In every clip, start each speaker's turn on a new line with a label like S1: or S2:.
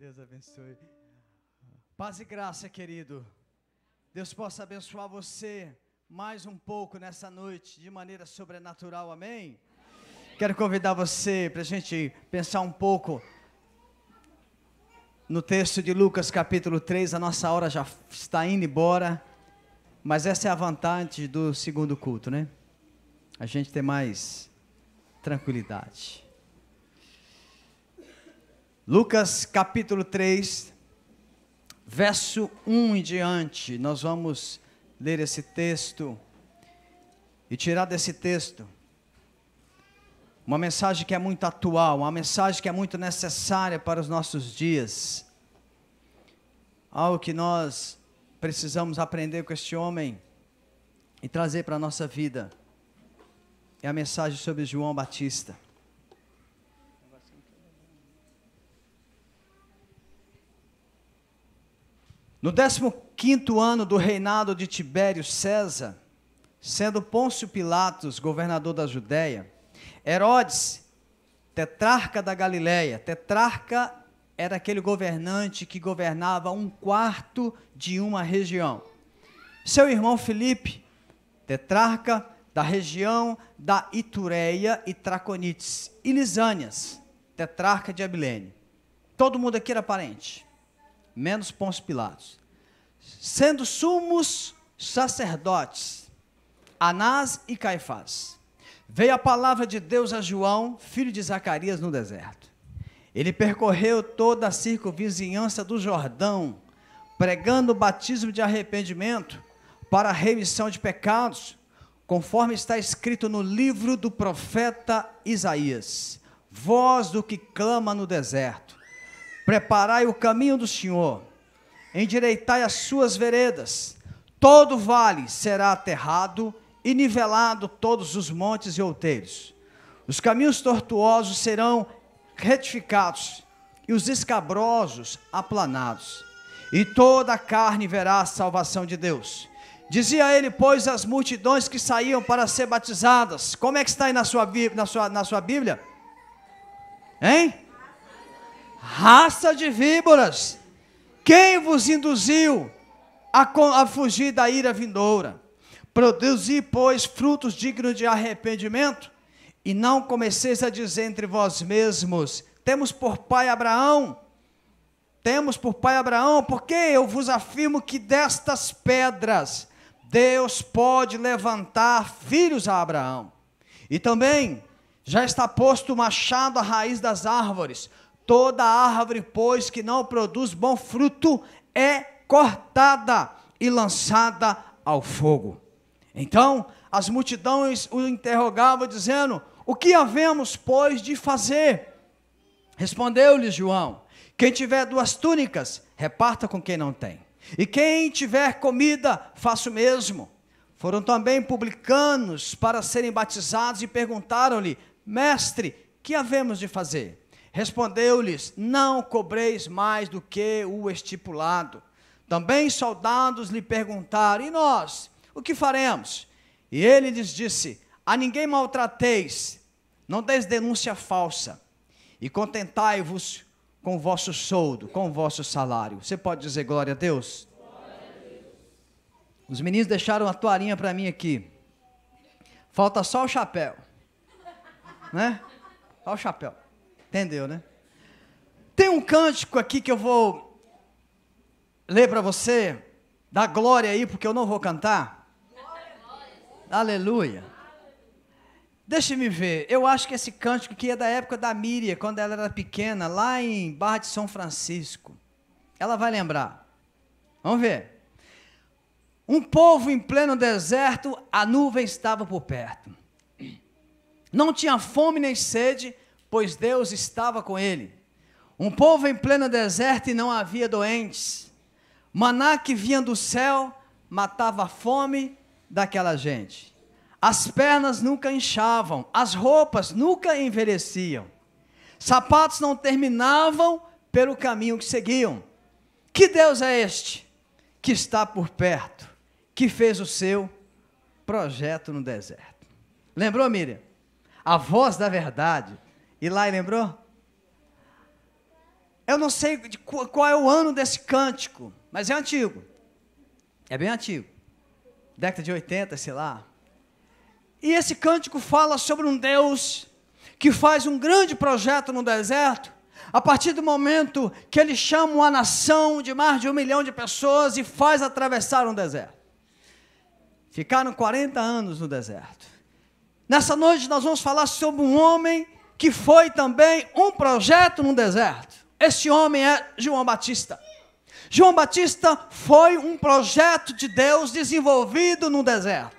S1: Deus abençoe. Paz e graça, querido. Deus possa abençoar você mais um pouco nessa noite, de maneira sobrenatural, amém? Quero convidar você para a gente pensar um pouco no texto de Lucas capítulo 3, a nossa hora já está indo embora, mas essa é a vantagem do segundo culto, né? A gente tem mais tranquilidade. Lucas capítulo 3, verso 1 em diante, nós vamos ler esse texto e tirar desse texto uma mensagem que é muito atual, uma mensagem que é muito necessária para os nossos dias. Algo que nós precisamos aprender com este homem e trazer para a nossa vida. É a mensagem sobre João Batista. No 15º ano do reinado de Tibério César, sendo Pôncio Pilatos governador da Judéia, Herodes, tetrarca da Galileia, tetrarca era aquele governante que governava 1/4 de uma região. Seu irmão Filipe, tetrarca da região da Itureia e Traconites, e Lisânias, tetrarca de Abilene. Todo mundo aqui era parente, menos Pôncio Pilatos. Sendo sumos sacerdotes, Anás e Caifás, veio a palavra de Deus a João, filho de Zacarias, no deserto. Ele percorreu toda a circunvizinhança do Jordão, pregando o batismo de arrependimento para a remissão de pecados, conforme está escrito no livro do profeta Isaías: voz do que clama no deserto, preparai o caminho do Senhor, endireitai as suas veredas, todo vale será aterrado e nivelado todos os montes e outeiros. Os caminhos tortuosos serão retificados e os escabrosos aplanados, e toda a carne verá a salvação de Deus. Dizia ele, pois, às multidões que saíam para ser batizadas. Como é que está aí na sua Bíblia? Hein? Raça de víboras, quem vos induziu a fugir da ira vindoura? Produzi, pois, frutos dignos de arrependimento, e não comeceis a dizer entre vós mesmos: temos por pai Abraão, porque eu vos afirmo que destas pedras Deus pode levantar filhos a Abraão. E também já está posto o machado à raiz das árvores. Toda árvore, pois, que não produz bom fruto, é cortada e lançada ao fogo. Então, as multidões o interrogavam, dizendo: o que havemos, pois, de fazer? Respondeu-lhe João: quem tiver 2 túnicas, reparta com quem não tem. E quem tiver comida, faça o mesmo. Foram também publicanos para serem batizados e perguntaram-lhe: mestre, que havemos de fazer? Respondeu-lhes: não cobreis mais do que o estipulado. Também soldados lhe perguntaram: e nós, o que faremos? E ele lhes disse: a ninguém maltrateis, não deis denúncia falsa, e contentai-vos com o vosso soldo, com o vosso salário. Você pode dizer glória a Deus? Glória a Deus. Os meninos deixaram a toalhinha para mim aqui. Falta só o chapéu, né? Só o chapéu. Entendeu, né? Tem um cântico aqui que eu vou ler para você. Dá glória aí, porque eu não vou cantar. Aleluia. Deixa-me ver. Eu acho que esse cântico aqui é da época da Miriam, quando ela era pequena, lá em Barra de São Francisco. Ela vai lembrar. Vamos ver. Um povo em pleno deserto, a nuvem estava por perto. Não tinha fome nem sede, pois Deus estava com ele. Um povo em pleno deserto e não havia doentes. Maná que vinha do céu matava a fome daquela gente. As pernas nunca inchavam, as roupas nunca envelheciam. Sapatos não terminavam pelo caminho que seguiam. Que Deus é este que está por perto, que fez o seu projeto no deserto? Lembrou, Miriam? A voz da verdade. E lá, lembrou? Eu não sei qual é o ano desse cântico, mas é antigo. É bem antigo. Década de 80, sei lá. E esse cântico fala sobre um Deus que faz um grande projeto no deserto, a partir do momento que ele chama uma nação de mais de 1 milhão de pessoas e faz atravessar um deserto. Ficaram 40 anos no deserto. Nessa noite nós vamos falar sobre um homem que foi também um projeto no deserto. Esse homem é João Batista. João Batista foi um projeto de Deus desenvolvido no deserto.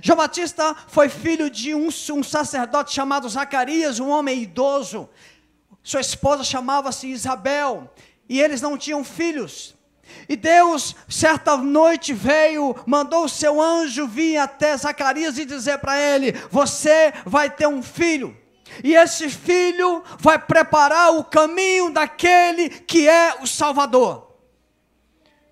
S1: João Batista foi filho de um sacerdote chamado Zacarias, um homem idoso. Sua esposa chamava-se Isabel, e eles não tinham filhos. E Deus, certa noite, mandou o seu anjo vir até Zacarias e dizer para ele: você vai ter um filho. E esse filho vai preparar o caminho daquele que é o Salvador.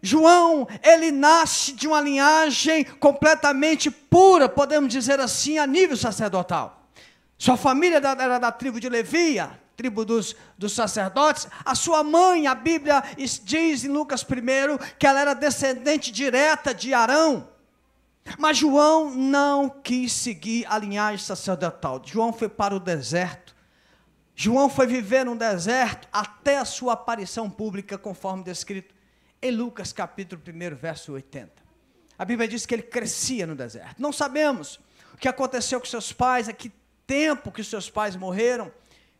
S1: João, ele nasce de uma linhagem completamente pura, podemos dizer assim, a nível sacerdotal. Sua família era da tribo de Levi, a tribo dos sacerdotes. A sua mãe, a Bíblia diz em Lucas 1, que ela era descendente direta de Arão. Mas João não quis seguir a linhagem sacerdotal. João foi para o deserto. João foi viver no deserto até a sua aparição pública, conforme descrito em Lucas capítulo 1, verso 80. A Bíblia diz que ele crescia no deserto. Não sabemos o que aconteceu com seus pais, a que tempo que seus pais morreram.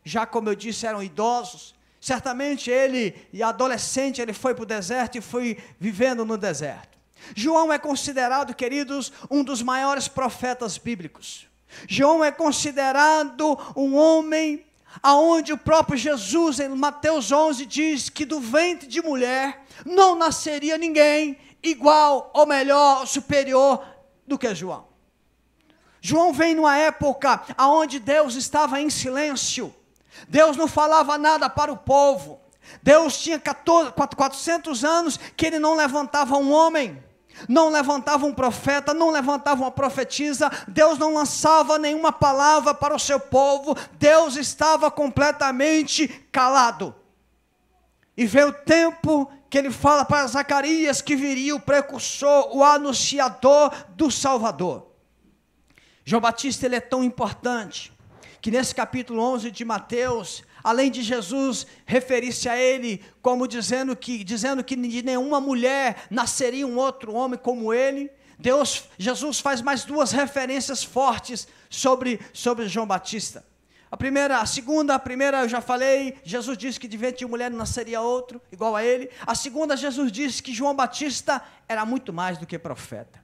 S1: Já como eu disse, eram idosos. Certamente ele, e adolescente, ele foi para o deserto e foi vivendo no deserto. João é considerado, queridos, um dos maiores profetas bíblicos. João é considerado um homem aonde o próprio Jesus, em Mateus 11, diz que do ventre de mulher não nasceria ninguém igual, ou melhor, superior do que João. João vem numa época onde Deus estava em silêncio. Deus não falava nada para o povo. Deus tinha 400 anos que ele não levantava um homem, não levantava um profeta, não levantava uma profetisa. Deus não lançava nenhuma palavra para o seu povo. Deus estava completamente calado. E veio o tempo que ele fala para Zacarias que viria o precursor, o anunciador do Salvador. João Batista, ele é tão importante que nesse capítulo 11 de Mateus, além de Jesus referir-se a ele como dizendo que de nenhuma mulher nasceria um outro homem como ele, Jesus faz mais duas referências fortes sobre João Batista. A primeira eu já falei, Jesus disse que de ventre de mulher não nasceria outro, igual a ele. A segunda, Jesus disse que João Batista era muito mais do que profeta.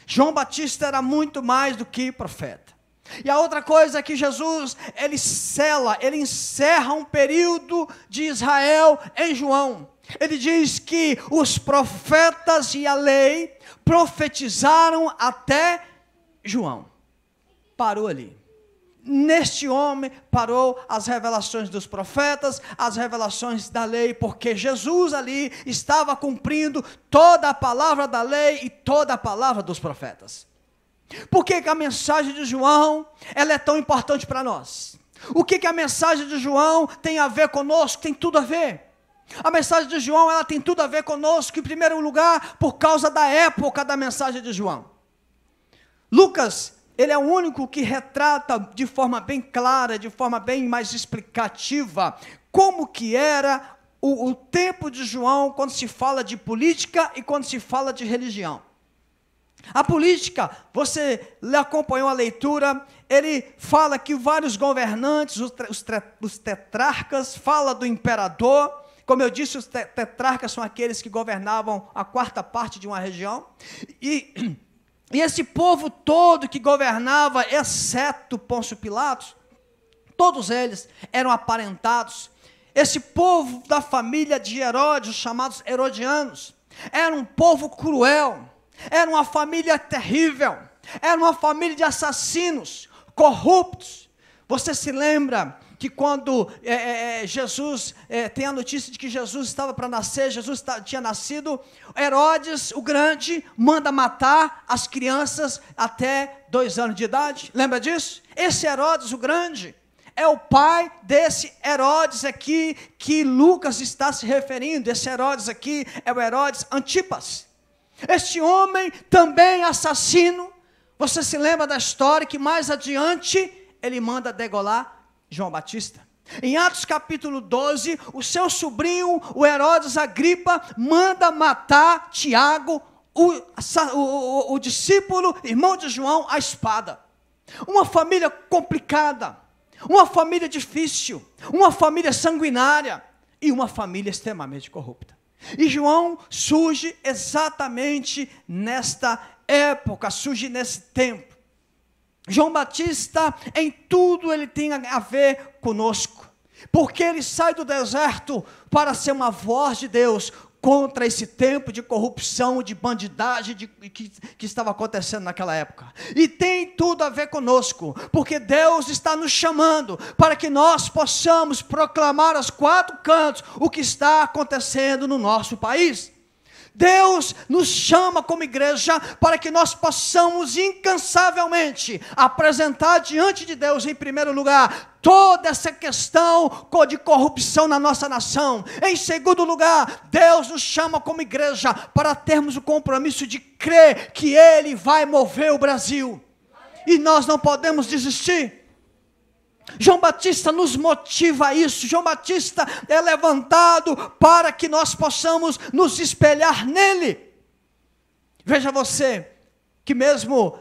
S1: João Batista era muito mais do que profeta. E a outra coisa é que Jesus, ele encerra um período de Israel em João. Ele diz que os profetas e a lei profetizaram até João. Parou ali. Neste homem parou as revelações dos profetas, as revelações da lei, porque Jesus ali estava cumprindo toda a palavra da lei e toda a palavra dos profetas. Por que a mensagem de João ela é tão importante para nós? O que a mensagem de João tem a ver conosco? Tem tudo a ver. A mensagem de João ela tem tudo a ver conosco, em primeiro lugar, por causa da época da mensagem de João. Lucas, ele é o único que retrata de forma bem clara, de forma bem mais explicativa, como que era o tempo de João quando se fala de política e quando se fala de religião. A política, você acompanhou a leitura, ele fala que vários governantes, os tetrarcas, fala do imperador. Como eu disse, os tetrarcas são aqueles que governavam a quarta parte de uma região. E esse povo todo que governava, exceto Pôncio Pilatos, todos eles eram aparentados. Esse povo da família de Herodes, os chamados herodianos, era um povo cruel. Era uma família terrível, era uma família de assassinos, corruptos. Você se lembra que quando Jesus, tem a notícia de que Jesus estava para nascer, Jesus tinha nascido, Herodes, o grande, manda matar as crianças até 2 anos de idade, lembra disso? Esse Herodes, o grande, é o pai desse Herodes aqui que Lucas está se referindo. Esse Herodes aqui é o Herodes Antipas. Este homem também assassino. Você se lembra da história que mais adiante ele manda degolar João Batista? Em Atos capítulo 12, o seu sobrinho, o Herodes Agripa, manda matar Tiago, o discípulo, irmão de João, à espada. Uma família complicada, uma família difícil, uma família sanguinária e uma família extremamente corrupta. E João surge exatamente nesta época, surge nesse tempo. João Batista, em tudo ele tem a ver conosco, porque ele sai do deserto para ser uma voz de Deus contra esse tempo de corrupção, de bandidagem que estava acontecendo naquela época. E tem tudo a ver conosco, porque Deus está nos chamando para que nós possamos proclamar aos quatro cantos o que está acontecendo no nosso país. Deus nos chama como igreja para que nós possamos incansavelmente apresentar diante de Deus, em primeiro lugar, toda essa questão de corrupção na nossa nação. Em segundo lugar, Deus nos chama como igreja para termos o compromisso de crer que Ele vai mover o Brasil. E nós não podemos desistir. João Batista nos motiva a isso. João Batista é levantado para que nós possamos nos espelhar nele. Veja você, que mesmo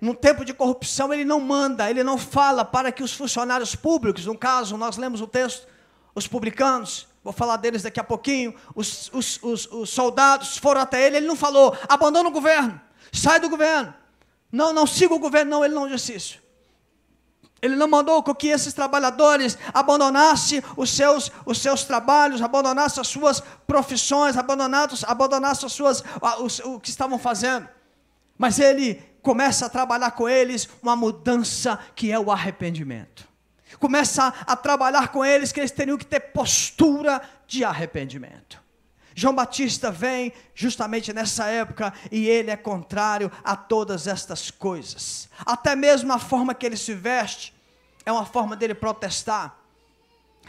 S1: num tempo de corrupção, ele não manda, ele não fala para que os funcionários públicos, no caso, nós lemos o texto, os publicanos, vou falar deles daqui a pouquinho, os soldados foram até ele não falou, abandona o governo, sai do governo, não siga o governo, não, ele não disse isso. Ele não mandou que esses trabalhadores abandonassem os seus trabalhos, abandonassem as suas profissões, abandonassem o que estavam fazendo. Mas ele começa a trabalhar com eles uma mudança que é o arrependimento. Começa a trabalhar com eles que eles teriam que ter postura de arrependimento. João Batista vem justamente nessa época e ele é contrário a todas estas coisas. Até mesmo a forma que ele se veste é uma forma dele protestar.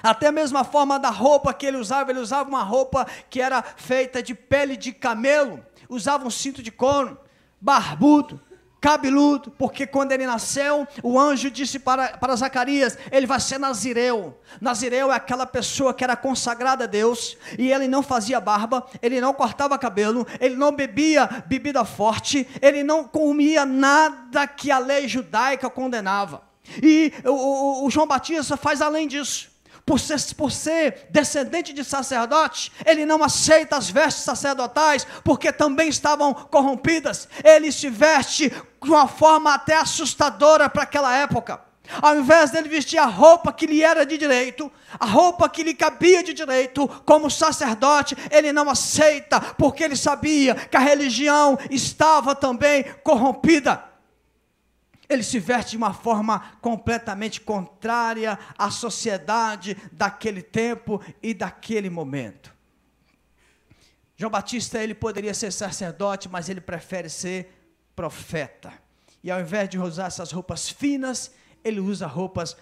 S1: Até mesmo a forma da roupa que ele usava uma roupa que era feita de pele de camelo, usava um cinto de couro, barbudo, cabeludo, porque quando ele nasceu, o anjo disse para Zacarias, ele vai ser nazireu. Nazireu é aquela pessoa que era consagrada a Deus, e ele não fazia barba, ele não cortava cabelo, ele não bebia bebida forte, ele não comia nada que a lei judaica condenava. E o João Batista faz além disso. Por ser descendente de sacerdote, ele não aceita as vestes sacerdotais, porque também estavam corrompidas. Ele se veste de uma forma até assustadora para aquela época. Ao invés dele vestir a roupa que lhe era de direito, a roupa que lhe cabia de direito, como sacerdote, ele não aceita, porque ele sabia que a religião estava também corrompida. Ele se veste de uma forma completamente contrária à sociedade daquele tempo e daquele momento. João Batista, ele poderia ser sacerdote, mas ele prefere ser profeta. E ao invés de usar essas roupas finas, ele usa roupas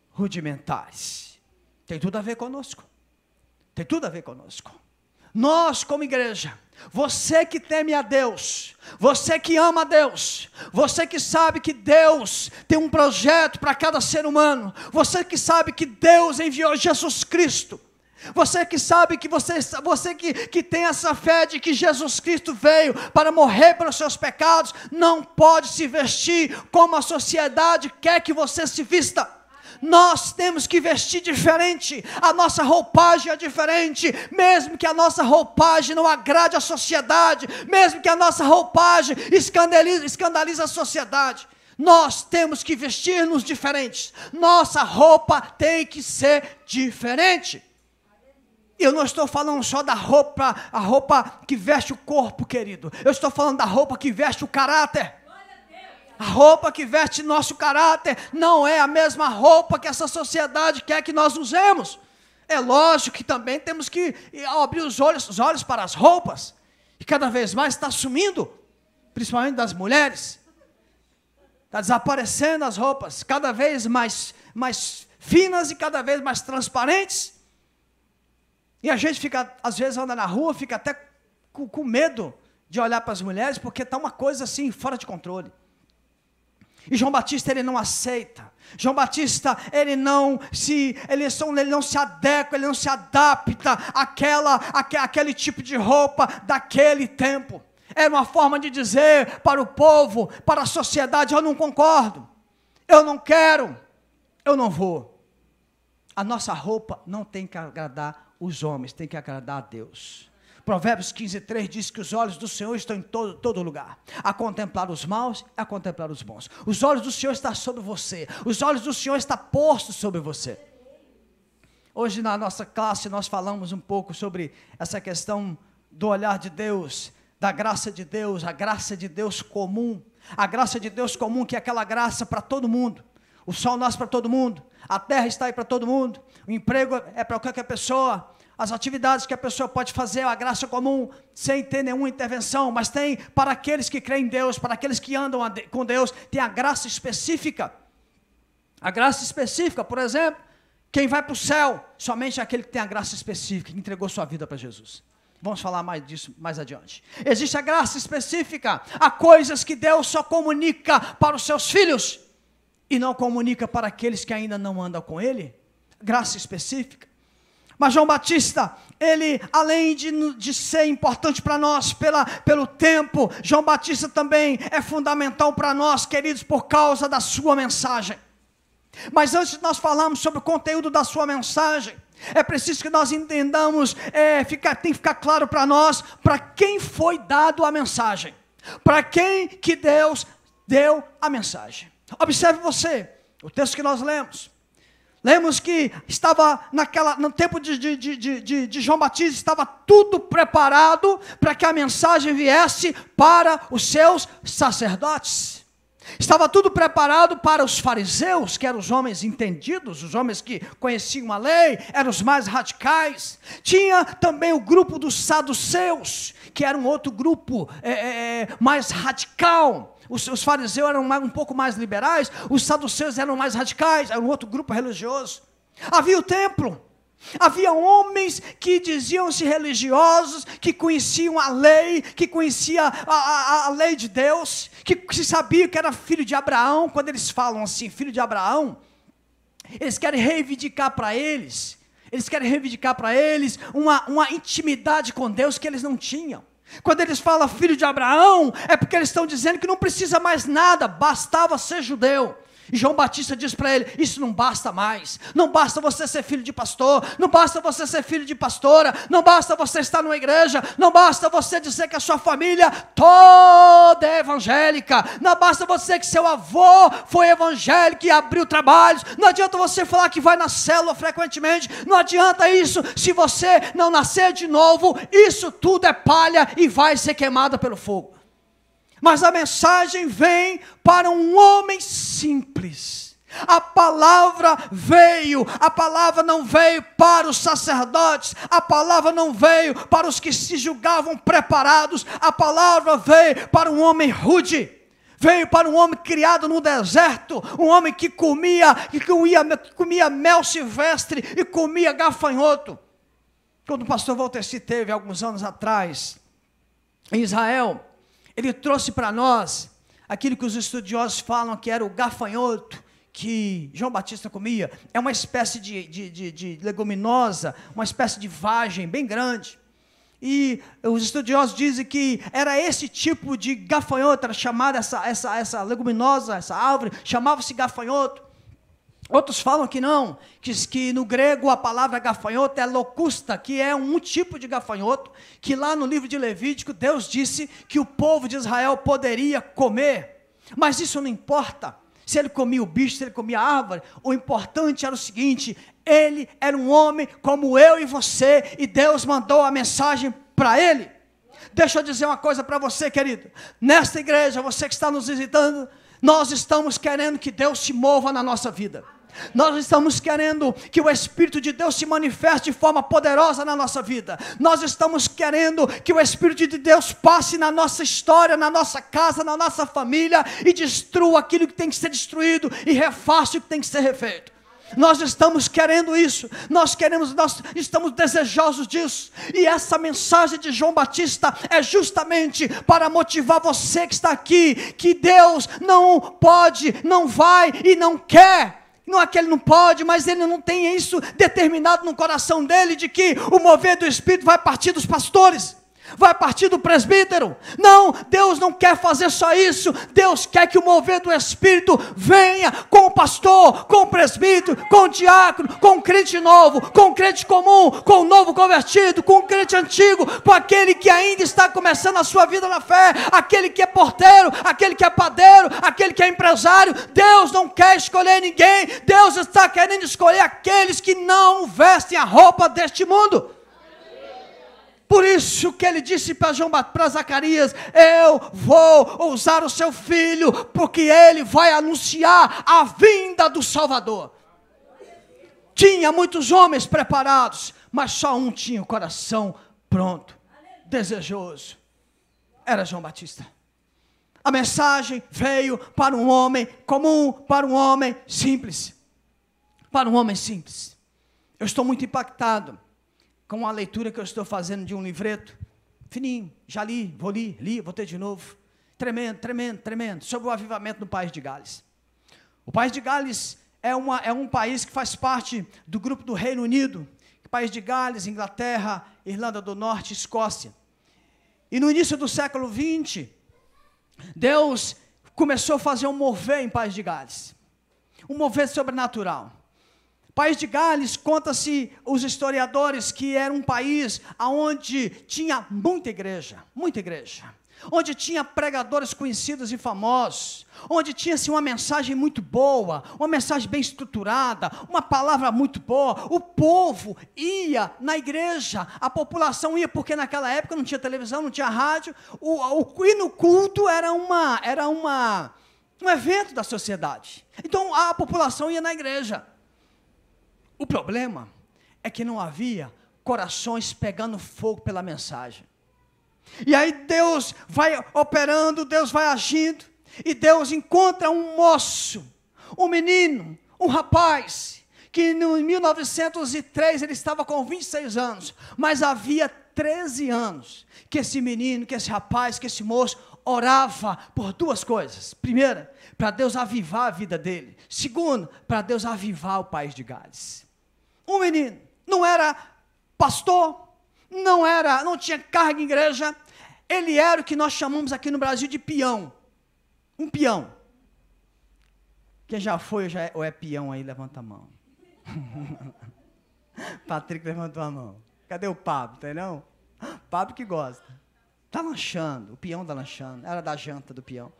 S1: rudimentares. Tem tudo a ver conosco. Tem tudo a ver conosco. Nós, como igreja, você que teme a Deus, você que ama a Deus, você que sabe que Deus tem um projeto para cada ser humano, você que sabe que Deus enviou Jesus Cristo, você que sabe que você que tem essa fé de que Jesus Cristo veio para morrer pelos seus pecados, não pode se vestir como a sociedade quer que você se vista. Nós temos que vestir diferente, a nossa roupagem é diferente, mesmo que a nossa roupagem não agrade a sociedade, mesmo que a nossa roupagem escandalize a sociedade, nós temos que vestir-nos diferentes, nossa roupa tem que ser diferente. Eu não estou falando só da roupa, a roupa que veste o corpo, querido, eu estou falando da roupa que veste o caráter. A roupa que veste nosso caráter não é a mesma roupa que essa sociedade quer que nós usemos. É lógico que também temos que abrir os olhos para as roupas. E cada vez mais está sumindo, principalmente das mulheres. Está desaparecendo as roupas, cada vez mais finas e cada vez mais transparentes. E a gente fica, às vezes anda na rua, fica até com medo de olhar para as mulheres, porque está uma coisa assim, fora de controle. E João Batista, ele não aceita. João Batista, ele não se adequa, ele não se adapta àquele tipo de roupa daquele tempo. Era uma forma de dizer para o povo, para a sociedade: eu não concordo, eu não quero, eu não vou. A nossa roupa não tem que agradar os homens, tem que agradar a Deus. Provérbios 15:3 diz que os olhos do Senhor estão em todo lugar, a contemplar os maus, a contemplar os bons. Os olhos do Senhor estão sobre você, os olhos do Senhor estão postos sobre você. Hoje na nossa classe nós falamos um pouco sobre essa questão do olhar de Deus, da graça de Deus, a graça de Deus comum. A graça de Deus comum, que é aquela graça para todo mundo. O sol nasce para todo mundo, a terra está aí para todo mundo, o emprego é para qualquer pessoa, as atividades que a pessoa pode fazer, a graça comum, sem ter nenhuma intervenção. Mas tem para aqueles que creem em Deus, para aqueles que andam com Deus, tem a graça específica. A graça específica, por exemplo, quem vai para o céu, somente aquele que tem a graça específica, que entregou sua vida para Jesus. Vamos falar mais disso mais adiante. Existe a graça específica, há coisas que Deus só comunica para os seus filhos, e não comunica para aqueles que ainda não andam com Ele. Graça específica. Mas João Batista, ele, além de ser importante para nós pelo tempo, João Batista também é fundamental para nós, queridos, por causa da sua mensagem. Mas antes de nós falarmos sobre o conteúdo da sua mensagem, é preciso que nós entendamos, tem que ficar claro para nós, para quem foi dado a mensagem, para quem que Deus deu a mensagem. Observe você, o texto que nós lemos que estava no tempo de João Batista, estava tudo preparado para que a mensagem viesse para os seus sacerdotes. Estava tudo preparado para os fariseus, que eram os homens entendidos, os homens que conheciam a lei, eram os mais radicais. Tinha também o grupo dos saduceus, que era um outro grupo mais radical. Os fariseus eram um pouco mais liberais, os saduceus eram mais radicais, era um outro grupo religioso. Havia o templo, havia homens que diziam-se religiosos, que conheciam a lei, que conheciam a lei de Deus, que sabiam que era filho de Abraão. Quando eles falam assim, filho de Abraão, eles querem reivindicar para eles, uma intimidade com Deus que eles não tinham. Quando eles falam filho de Abraão, é porque eles estão dizendo que não precisa mais nada, bastava ser judeu. E João Batista diz para ele: isso não basta mais, não basta você ser filho de pastor, não basta você ser filho de pastora, não basta você estar numa igreja, não basta você dizer que a sua família toda é evangélica, não basta você que seu avô foi evangélico e abriu trabalhos, não adianta você falar que vai na célula frequentemente, não adianta isso, se você não nascer de novo, isso tudo é palha e vai ser queimada pelo fogo. Mas a mensagem vem para um homem simples. A palavra não veio para os sacerdotes, a palavra não veio para os que se julgavam preparados, a palavra veio para um homem rude, veio para um homem criado no deserto, um homem que comia mel silvestre e comia gafanhoto. Quando o pastor Walter teve alguns anos atrás em Israel, ele trouxe para nós aquilo que os estudiosos falam que era o gafanhoto que João Batista comia. É uma espécie de leguminosa, uma espécie de vagem bem grande. E os estudiosos dizem que era esse tipo de gafanhoto, era chamada essa leguminosa, essa árvore, chamava-se gafanhoto. Outros falam que não, que no grego a palavra gafanhoto é locusta, que é um tipo de gafanhoto, que lá no livro de Levítico Deus disse que o povo de Israel poderia comer. Mas isso não importa, se ele comia o bicho, se ele comia a árvore, o importante era o seguinte: ele era um homem como eu e você, e Deus mandou a mensagem para ele. Deixa eu dizer uma coisa para você, querido, nesta igreja, você que está nos visitando, nós estamos querendo que Deus se mova na nossa vida. Nós estamos querendo que o Espírito de Deus se manifeste de forma poderosa na nossa vida. Nós estamos querendo que o Espírito de Deus passe na nossa história, na nossa casa, na nossa família e destrua aquilo que tem que ser destruído e refaça o que tem que ser refeito. Nós estamos querendo isso, nós estamos desejosos disso, e essa mensagem de João Batista é justamente para motivar você que está aqui, que Deus não pode, não vai e não quer. Não é que ele não pode, mas ele não tem isso determinado no coração dele, de que o mover do Espírito vai partir dos pastores, vai partir do presbítero. Não, Deus não quer fazer só isso. Deus quer que o mover do Espírito venha com o pastor, com o presbítero, com o diácono, com o crente novo, com o crente comum, com o novo convertido, com o crente antigo, com aquele que ainda está começando a sua vida na fé, aquele que é porteiro, aquele que é padeiro, aquele que é empresário. Deus não quer escolher ninguém. Deus está querendo escolher aqueles que não vestem a roupa deste mundo. Por isso que ele disse para Zacarias: eu vou usar o seu filho, porque ele vai anunciar a vinda do Salvador. Tinha muitos homens preparados, mas só um tinha o coração pronto, desejoso. Era João Batista. A mensagem veio para um homem comum, para um homem simples. Para um homem simples. Eu estou muito impactado com a leitura que eu estou fazendo de um livreto, fininho, já li, vou ter de novo, tremendo, sobre o avivamento no país de Gales. O país de Gales é um país que faz parte do grupo do Reino Unido, país de Gales, Inglaterra, Irlanda do Norte, Escócia. E no início do século 20, Deus começou a fazer um mover em País de Gales, um mover sobrenatural. País de Gales, conta-se os historiadores que era um país onde tinha muita igreja, onde tinha pregadores conhecidos e famosos, onde tinha-se uma mensagem muito boa, uma mensagem bem estruturada, uma palavra muito boa. O povo ia na igreja, a população ia, porque naquela época não tinha televisão, não tinha rádio, e no culto era um evento da sociedade. Então a população ia na igreja. O problema é que não havia corações pegando fogo pela mensagem. E aí Deus vai operando, Deus vai agindo, e Deus encontra um moço, um menino, um rapaz, que em 1903 ele estava com 26 anos, mas havia 13 anos que esse menino, que esse rapaz, que esse moço orava por duas coisas. Primeira, para Deus avivar a vida dele. Segundo, para Deus avivar o país de Gales. Um menino, não era pastor, não tinha cargo em igreja, ele era o que nós chamamos aqui no Brasil de peão. Um peão. Quem já foi ou é peão aí, levanta a mão. Patrick levantou a mão. Cadê o Pablo, entendeu? Pablo que gosta. Está lanchando, o peão está lanchando, era da janta do peão.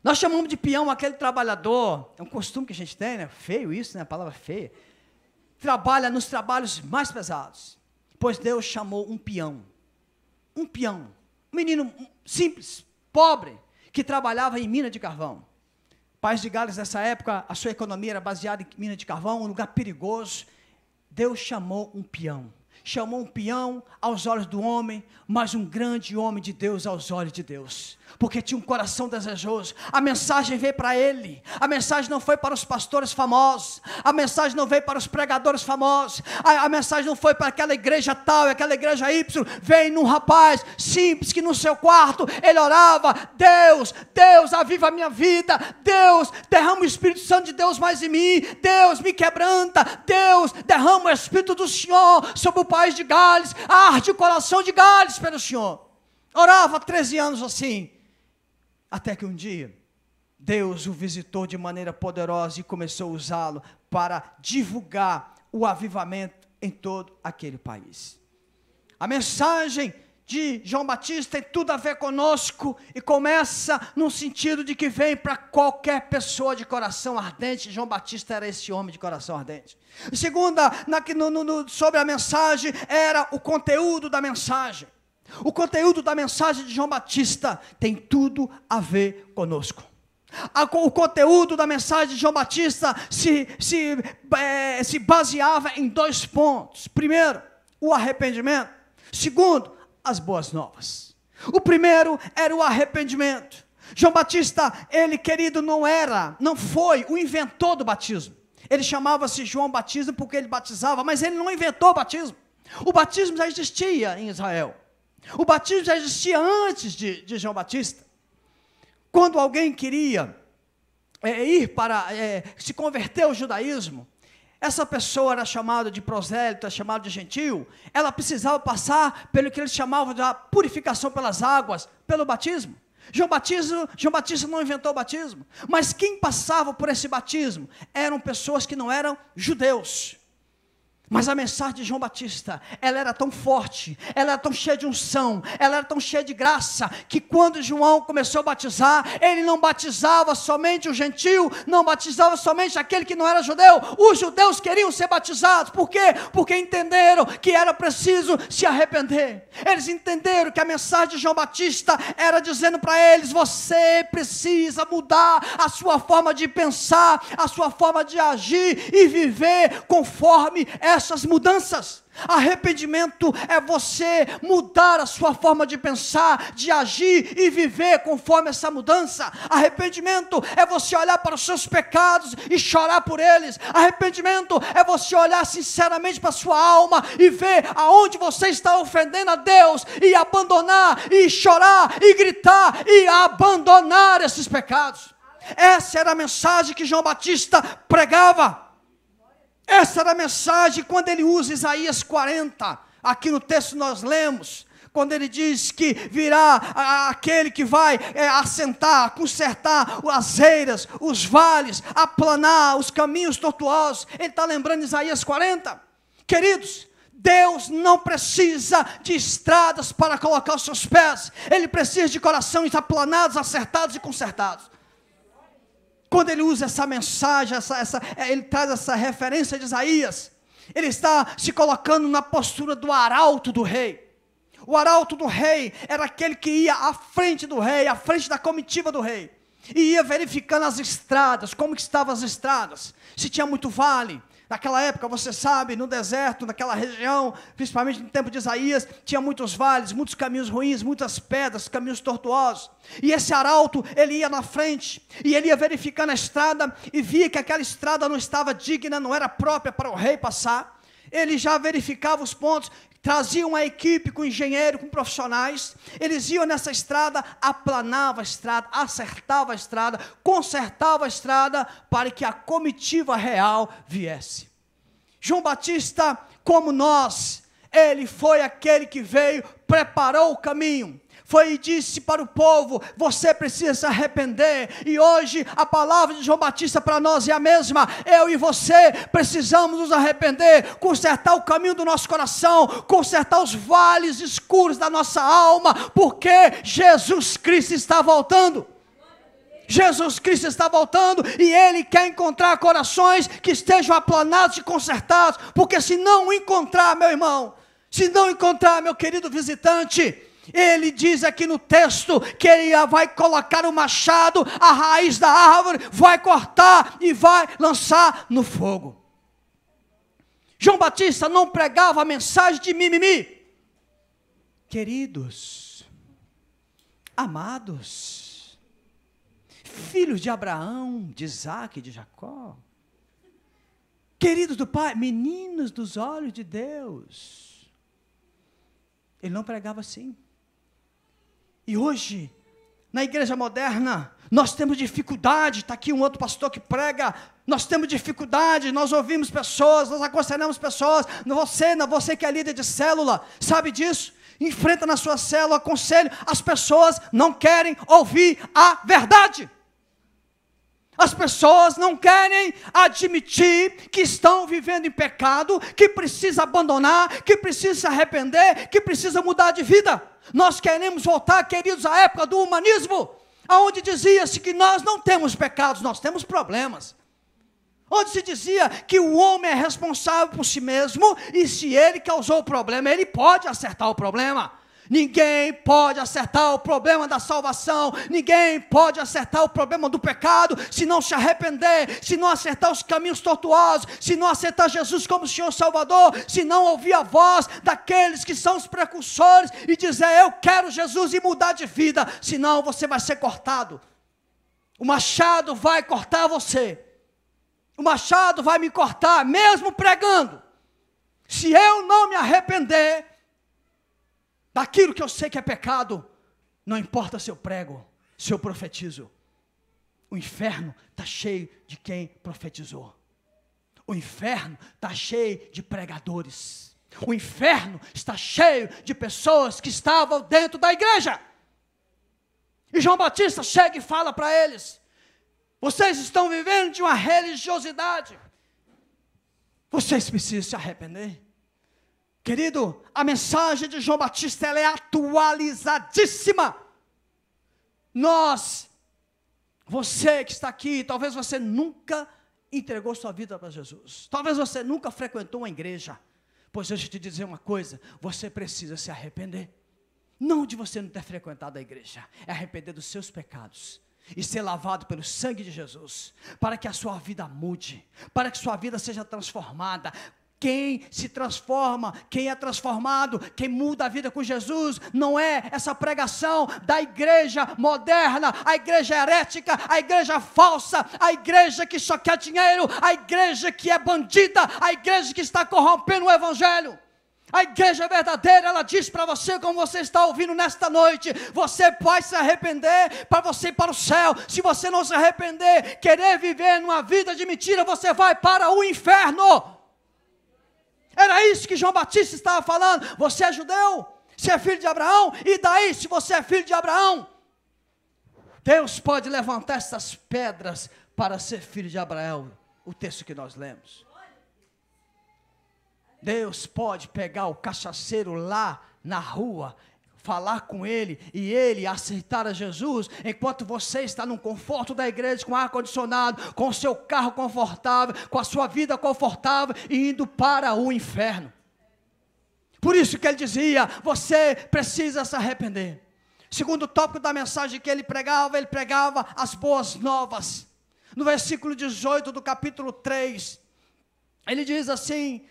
S1: Nós chamamos de peão aquele trabalhador, é um costume que a gente tem, né? Feio isso, né? A palavra feia. Trabalha nos trabalhos mais pesados. Pois Deus chamou um peão, um menino simples, pobre, que trabalhava em mina de carvão. País de Gales, nessa época, a sua economia era baseada em mina de carvão, um lugar perigoso. Deus chamou um peão aos olhos do homem, mas um grande homem de Deus aos olhos de Deus, porque tinha um coração desejoso. A mensagem veio para ele, a mensagem não foi para os pastores famosos, a mensagem não veio para os pregadores famosos, a mensagem não foi para aquela igreja tal, aquela igreja Y, veio num rapaz simples, que no seu quarto, ele orava: Deus, aviva a minha vida, Deus, derrama o Espírito Santo de Deus mais em mim, Deus, me quebranta, Deus, derrama o Espírito do Senhor sobre o país de Gales, arde o coração de Gales pelo Senhor. Orava 13 anos assim, até que um dia, Deus o visitou de maneira poderosa e começou a usá-lo para divulgar o avivamento em todo aquele país. A mensagem de João Batista tem tudo a ver conosco e começa no sentido de que vem para qualquer pessoa de coração ardente. João Batista era esse homem de coração ardente. E segunda, sobre a mensagem, era o conteúdo da mensagem. O conteúdo da mensagem de João Batista tem tudo a ver conosco. O conteúdo da mensagem de João Batista se baseava em 2 pontos. Primeiro, o arrependimento. Segundo, as boas novas. O primeiro era o arrependimento. João Batista, ele, querido, não foi o inventor do batismo. Ele chamava-se João Batista porque ele batizava, mas ele não inventou o batismo. O batismo já existia em Israel. O batismo já existia antes de João Batista. Quando alguém queria ir para se converter ao judaísmo, essa pessoa era chamada de prosélito, chamada de gentil, ela precisava passar pelo que eles chamavam de purificação pelas águas, pelo batismo. João Batista não inventou o batismo, mas quem passava por esse batismo eram pessoas que não eram judeus. Mas a mensagem de João Batista, ela era tão forte, ela era tão cheia de unção, ela era tão cheia de graça, que quando João começou a batizar, ele não batizava somente o gentil, não batizava somente aquele que não era judeu. Os judeus queriam ser batizados. Por quê? Porque entenderam que era preciso se arrepender. Eles entenderam que a mensagem de João Batista era dizendo para eles: você precisa mudar a sua forma de pensar, a sua forma de agir e viver conforme essas mudanças. Arrependimento é você mudar a sua forma de pensar, de agir e viver conforme essa mudança. Arrependimento é você olhar para os seus pecados e chorar por eles. Arrependimento é você olhar sinceramente para a sua alma e ver aonde você está ofendendo a Deus e abandonar, e chorar, e gritar, e abandonar esses pecados. Essa era a mensagem que João Batista pregava. Essa era a mensagem quando ele usa Isaías 40, aqui no texto nós lemos, quando ele diz que virá aquele que vai assentar, consertar as eiras, os vales, aplanar os caminhos tortuosos. Ele está lembrando Isaías 40. Queridos, Deus não precisa de estradas para colocar os seus pés, Ele precisa de corações aplanados, acertados e consertados. Quando ele usa essa mensagem, ele traz essa referência de Isaías, ele está se colocando na postura do arauto do rei. O arauto do rei era aquele que ia à frente do rei, à frente da comitiva do rei, e ia verificando as estradas, como que estavam as estradas, se tinha muito vale. Naquela época, você sabe, no deserto, naquela região, principalmente no tempo de Isaías, tinha muitos vales, muitos caminhos ruins, muitas pedras, caminhos tortuosos. E esse arauto, ele ia na frente, e ele ia verificando a estrada, e via que aquela estrada não estava digna, não era própria para o rei passar. Ele já verificava os pontos, trazia uma equipe com engenheiro, com profissionais, eles iam nessa estrada, aplanavam a estrada, acertavam a estrada, consertavam a estrada, para que a comitiva real viesse. João Batista, como nós, ele foi aquele que veio, preparou o caminho, foi e disse para o povo: você precisa se arrepender. E hoje a palavra de João Batista para nós é a mesma. Eu e você precisamos nos arrepender, consertar o caminho do nosso coração, consertar os vales escuros da nossa alma, porque Jesus Cristo está voltando. Jesus Cristo está voltando, e Ele quer encontrar corações que estejam aplanados e consertados, porque se não encontrar, meu irmão, se não encontrar, meu querido visitante, ele diz aqui no texto que ele vai colocar o machado, a raiz da árvore, vai cortar e vai lançar no fogo. João Batista não pregava a mensagem de mimimi. Queridos, amados, filhos de Abraão, de Isaac e de Jacó, queridos do Pai, meninos dos olhos de Deus, ele não pregava assim. E hoje, na igreja moderna, nós temos dificuldade. Está aqui um outro pastor que prega. Nós temos dificuldade, nós ouvimos pessoas, nós aconselhamos pessoas. Você que é líder de célula, sabe disso? Enfrenta na sua célula, aconselho. As pessoas não querem ouvir a verdade. As pessoas não querem admitir que estão vivendo em pecado, que precisa abandonar, que precisa se arrepender, que precisa mudar de vida. Nós queremos voltar, queridos, à época do humanismo, onde dizia-se que nós não temos pecados, nós temos problemas. Onde se dizia que o homem é responsável por si mesmo, e se ele causou o problema, ele pode acertar o problema. Ninguém pode acertar o problema da salvação, ninguém pode acertar o problema do pecado, se não se arrepender, se não acertar os caminhos tortuosos, se não aceitar Jesus como Senhor Salvador, se não ouvir a voz daqueles que são os precursores e dizer: eu quero Jesus, e mudar de vida, senão você vai ser cortado. O machado vai cortar você. o machado vai me cortar, mesmo pregando. Se eu não me arrepender daquilo que eu sei que é pecado, não importa se eu prego, se eu profetizo. O inferno está cheio de quem profetizou. O inferno está cheio de pregadores. O inferno está cheio de pessoas que estavam dentro da igreja. E João Batista chega e fala para eles: vocês estão vivendo de uma religiosidade. Vocês precisam se arrepender. Querido, a mensagem de João Batista, ela é atualizadíssima. Você que está aqui, talvez você nunca entregou sua vida para Jesus. Talvez você nunca frequentou uma igreja. Pois deixa eu te dizer uma coisa, você precisa se arrepender. Não de você não ter frequentado a igreja, é arrepender dos seus pecados e ser lavado pelo sangue de Jesus, para que a sua vida mude, para que sua vida seja transformada. Quem se transforma, quem é transformado, quem muda a vida com Jesus, não é essa pregação da igreja moderna, a igreja herética, a igreja falsa, a igreja que só quer dinheiro, a igreja que é bandida, a igreja que está corrompendo o evangelho. A igreja verdadeira, ela diz para você, como você está ouvindo nesta noite, você vai se arrepender para você ir para o céu. Se você não se arrepender, querer viver numa vida de mentira, você vai para o inferno. Era isso que João Batista estava falando. Você é judeu, você é filho de Abraão, e daí se você é filho de Abraão? Deus pode levantar essas pedras para ser filho de Abraão, o texto que nós lemos. Deus pode pegar o cachaceiro lá na rua, falar com ele e ele aceitar a Jesus, enquanto você está no conforto da igreja, com ar-condicionado, com o seu carro confortável, com a sua vida confortável e indo para o inferno. Por isso que ele dizia, você precisa se arrepender. Segundo tópico da mensagem que ele pregava as boas novas. No versículo 18 do capítulo 3, ele diz assim,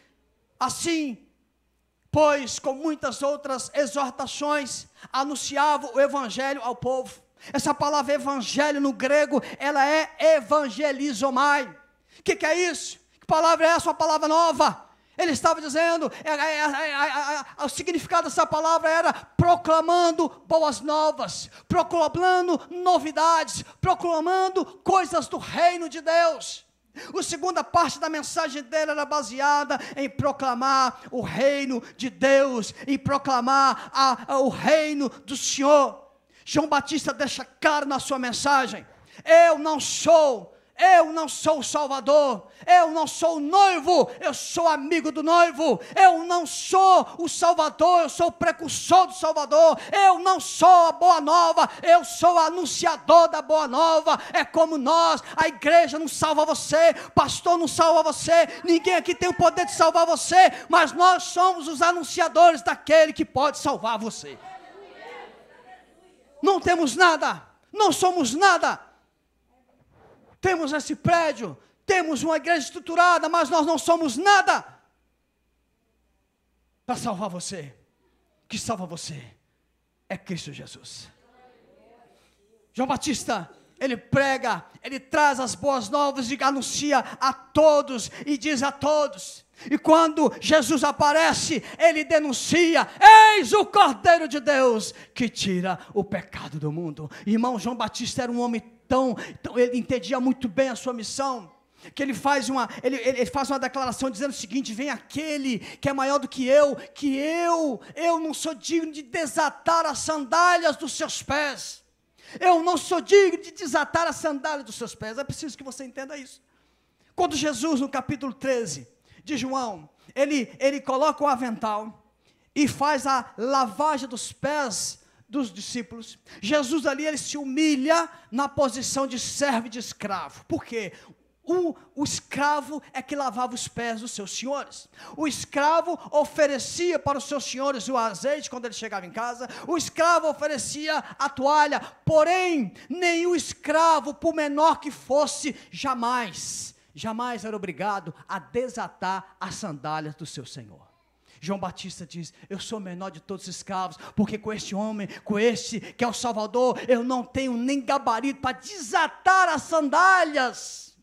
S1: pois com muitas outras exortações anunciava o evangelho ao povo. Essa palavra evangelho no grego, ela é evangelizomai. O que é isso? Que palavra é essa? Uma palavra nova. Ele estava dizendo, o significado dessa palavra era proclamando boas novas, proclamando novidades, proclamando coisas do reino de Deus. A segunda parte da mensagem dele era baseada em proclamar o reino de Deus, em proclamar o reino do Senhor. João Batista deixa claro na sua mensagem, eu não sou o Salvador, eu não sou o noivo, eu sou amigo do noivo, eu não sou o Salvador, eu sou o precursor do Salvador, eu não sou a boa nova, eu sou o anunciador da boa nova. É como nós, a igreja não salva você, pastor não salva você, ninguém aqui tem o poder de salvar você, mas nós somos os anunciadores daquele que pode salvar você. Não temos nada, não somos nada. Temos esse prédio, temos uma igreja estruturada, mas nós não somos nada para salvar você. O que salva você é Cristo Jesus. João Batista, ele prega, ele traz as boas novas e anuncia a todos e diz a todos. E quando Jesus aparece, ele denuncia, eis o Cordeiro de Deus que tira o pecado do mundo. Irmão, João Batista era um homem ele entendia muito bem a sua missão, que ele faz uma declaração dizendo o seguinte, vem aquele que é maior do que eu não sou digno de desatar as sandálias dos seus pés, eu não sou digno de desatar as sandálias dos seus pés. É preciso que você entenda isso. Quando Jesus, no capítulo 13 de João, ele coloca o avental e faz a lavagem dos pés dos discípulos, Jesus ali, ele se humilha na posição de servo e de escravo. Por quê? O escravo é que lavava os pés dos seus senhores. O escravo oferecia para os seus senhores o azeite quando ele chegava em casa. O escravo oferecia a toalha. Porém, nenhum escravo, por menor que fosse, jamais era obrigado a desatar as sandálias do seu senhor. João Batista diz, eu sou o menor de todos os escravos, porque com este homem, com este que é o Salvador, eu não tenho nem gabarito para desatar as sandálias.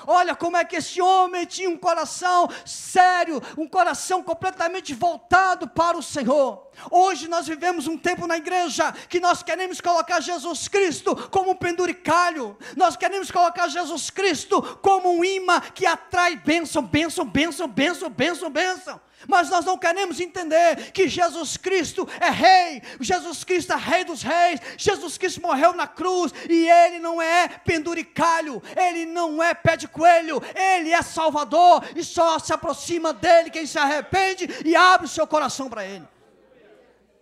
S1: Olha como é que esse homem tinha um coração sério, um coração completamente voltado para o Senhor. Hoje nós vivemos um tempo na igreja que nós queremos colocar Jesus Cristo como um penduricalho. Nós queremos colocar Jesus Cristo como um imã que atrai bênção, bênção, bênção, bênção, bênção, bênção. Mas nós não queremos entender que Jesus Cristo é rei, Jesus Cristo é rei dos reis, Jesus Cristo morreu na cruz, e Ele não é penduricalho, Ele não é pé de coelho, Ele é Salvador, e só se aproxima dEle quem se arrepende e abre o seu coração para Ele.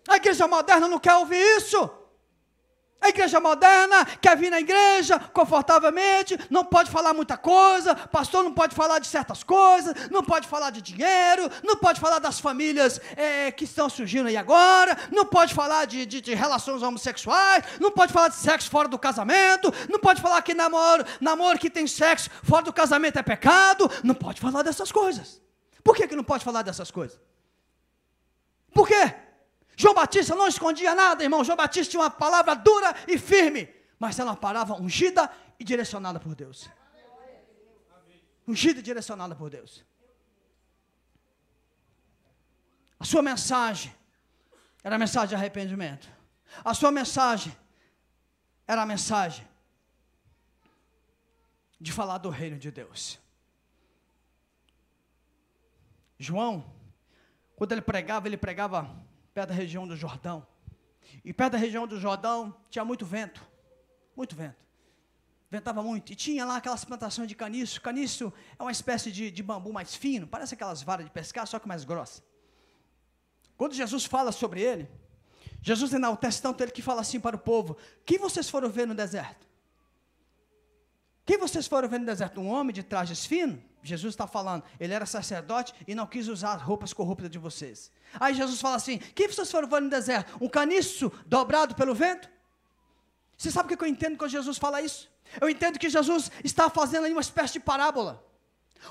S1: A igreja moderna não quer ouvir isso. A igreja moderna quer vir na igreja confortavelmente, não pode falar muita coisa, pastor não pode falar de certas coisas, não pode falar de dinheiro, não pode falar das famílias que estão surgindo aí agora, não pode falar de relações homossexuais, não pode falar de sexo fora do casamento, não pode falar que namoro que tem sexo fora do casamento é pecado, não pode falar dessas coisas. Por que não pode falar dessas coisas? Por quê? João Batista não escondia nada, irmão. João Batista tinha uma palavra dura e firme, mas era uma palavra ungida e direcionada por Deus. Ungida e direcionada por Deus. A sua mensagem era a mensagem de arrependimento. A sua mensagem era a mensagem de falar do reino de Deus. João, quando ele pregava perto da região do Jordão. E perto da região do Jordão tinha muito vento. Muito vento. Ventava muito. E tinha lá aquelas plantações de caniço. Caniço é uma espécie de bambu mais fino. Parece aquelas varas de pescar, só que mais grossa. Quando Jesus fala sobre ele, Jesus enaltece tanto ele que fala assim para o povo: quem vocês foram ver no deserto? Quem vocês foram ver no deserto? Um homem de trajes finos? Jesus está falando, ele era sacerdote e não quis usar as roupas corruptas de vocês. Aí Jesus fala assim: quem vocês foram ver no deserto? Um caniço dobrado pelo vento? Você sabe o que eu entendo quando Jesus fala isso? Eu entendo que Jesus está fazendo aí uma espécie de parábola.